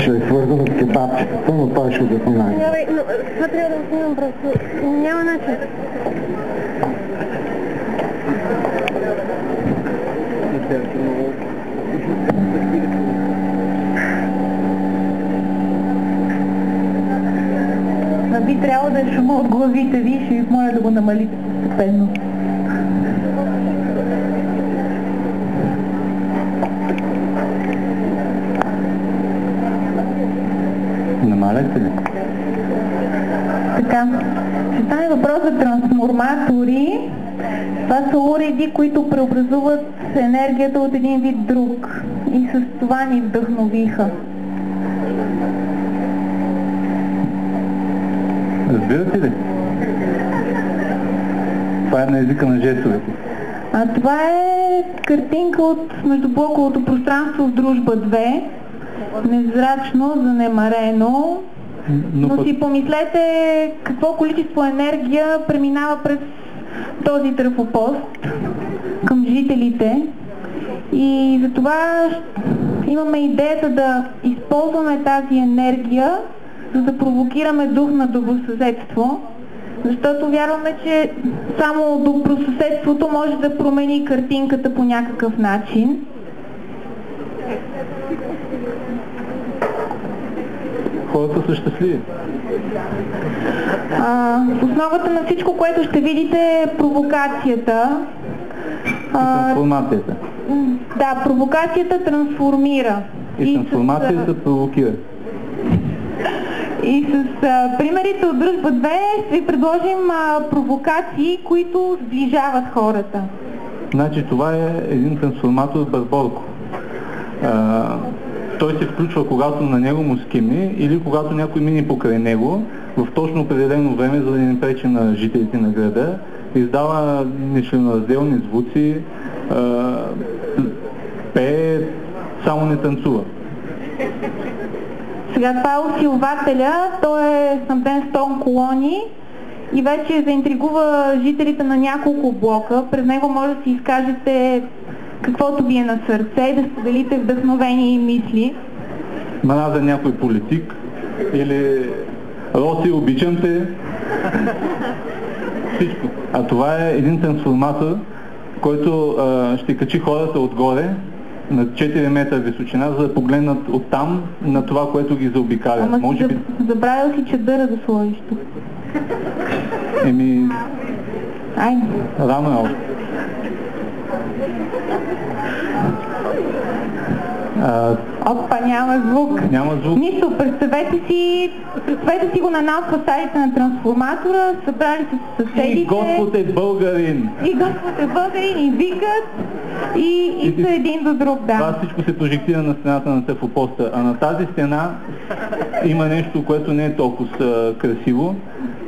Ще е свързано с кебабчетата, но той ще го знае. Това трябва да го снимам просто. Няма начин. Би трябвало да е шума от главите ви, ще ви моля да го намалите постепенно. Намаляте ли? Така, ще стане въпрос за трансформатори. Това са уреди, които преобразуват енергията от един вид друг. И с това ни вдъхновиха. Разбирате ли? Това е на езика на жестовете. Това е картинка от междублоковото пространство в Дружба 2. Незрачно, занемарено. Но си помислете какво количество енергия преминава през този трафопост към жителите. И затова имаме идеята да използваме тази енергия, за да провокираме дух на добросъседство, защото вярваме, че само добросъседството може да промени картинката по някакъв начин. Хората са щастливи. В основата на всичко, което ще видите, е провокацията. Трансформацията. Да, провокацията трансформира. И трансформацията провокира. И с примерите от Дружба 2 ще ви предложим провокации, които сближават хората. Значи това е един трансформатор Барборко. Той се включва когато на него му скимне или когато някой мине покрай него в точно определено време, за да не пречи на жителите на града. Издава нечленоразделни звуци, пее, само не танцува. Сега това е усилвателя, той е снабден с тон колони и вече заинтригува жителите на няколко блока. През него може да си изкажете каквото ви е на сърце и да споделите вдъхновени мисли. Мразя някой политик или Роси, обичам те. Всичко. А това е един трансформатор, който ще качи хората отгоре на 4 метра височина, за да погледнат оттам на това, което ги заобикаля. Ама може би... забравил си чадъра да сложиш тук. Айде. Рано е още. Опа, няма звук. Няма звук. Нищо, представете си го на една от фасадите на трансформатора, събрали се съседите. И Господ е българин. И Господ е българин, и викат, и са един до друг, да. Това всичко се прожектира на стената на трафопоста, а на тази стена има нещо, което не е толкова красиво,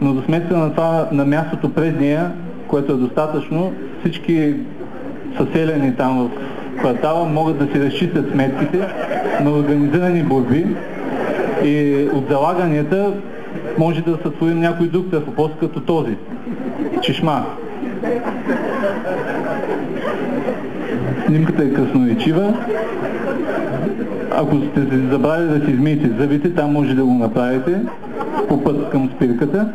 но за сметка на това, на мястото пред нея, което е достатъчно, всички съселени там в квартала могат да си разчистят сметките на организирани борби и от залаганията може да сътворим някой друг трафопост като този. Чешма. Снимката е красноречива. Ако сте се забрали да си измиете зъбите, там може да го направите по път към спирката.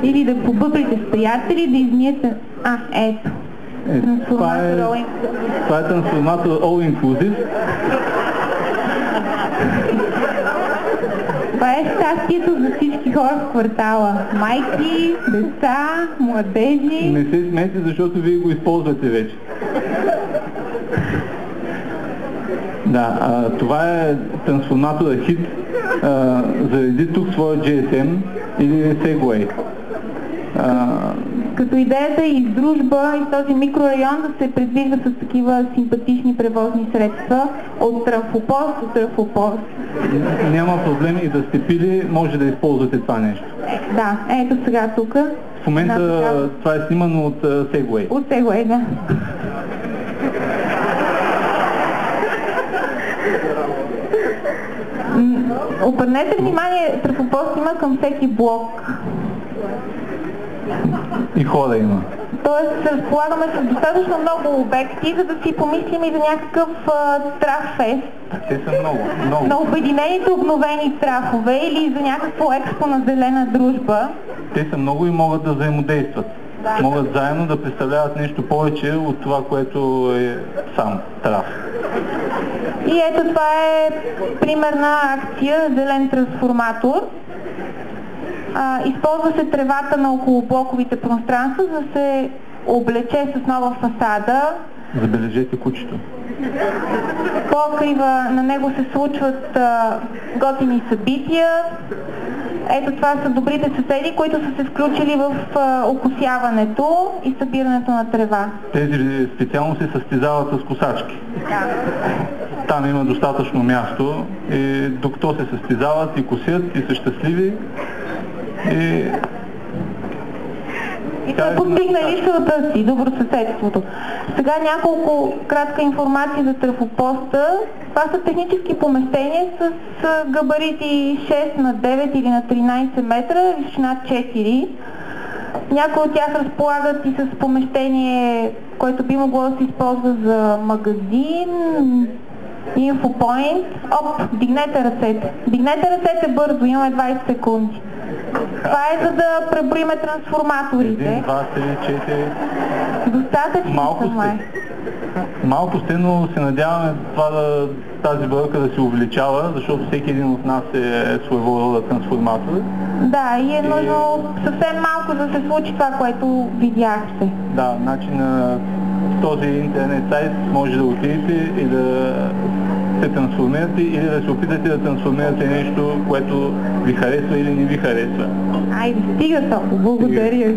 Или да побъбрите с приятели, да измиете... ето. Това е трансформатор All Inclusive. Това е щастието за всички хора в квартала. Майки, деца, младежи. Не се смейте, защото вие го използвате вече. Да, това е трансформатора HIT. Зареди тук своя GSM или Segway. Като идеята и с Дружба и този микрорайон да се предвижда с такива симпатични превозни средства от трафопост до трафопост. Няма проблем и да сте пили, може да използвате това нещо. Да, ето сега тук. В момента това е снимано от Segway. От Segway, да. Обърнете внимание, трафопост има към всеки блок. И хора има. Тоест се разполагаме с достатъчно много обекти, за да си помислим и за някакъв траф фест. Те са много. На Обединените обновени трафове или за някакво експо на зелена дружба? Те са много и могат да взаимодействат. Да. Могат заедно да представляват нещо повече от това, което е сам траф. И ето това е примерна акция Зелен трансформатор. Използва се тревата на околоблоковите пространства, за да се облече с нова фасада. Забележете кучето. Покрива, на него се случват готини събития. Ето това са добрите съседи, които са се включили в окосяването и събирането на трева. Тези специално се състезават с косачки. Да. Там има достатъчно място и докато се състезават и косят и са щастливи. И са постигнали целта си, добросъседството. Сега няколко кратка информация за трафопоста. Това са технически помещения с габарити 6 на 9 или на 13 метра, височина 4. Някои от тях разполагат и с помещение, което би могло да се използва за магазин, инфопоинт. Дигнете ръцете. Дигнете ръцете бързо, имаме 20 секунди. Това е за да преброиме трансформаторите. 1, 2, 3, 4... Достатъчно са, май. Малко сте, но се надяваме тази бройка да се увеличава, защото всеки един от нас е своего рода трансформатор. Да, и е нужно съвсем малко да се случи това, което видяхте. Да, значи на този интернет сайт може да отидете и да се трансформирате или да се опитате да трансформирате нещо, което ви харесва или не ви харесва. Айде, стига толкова. Благодаря.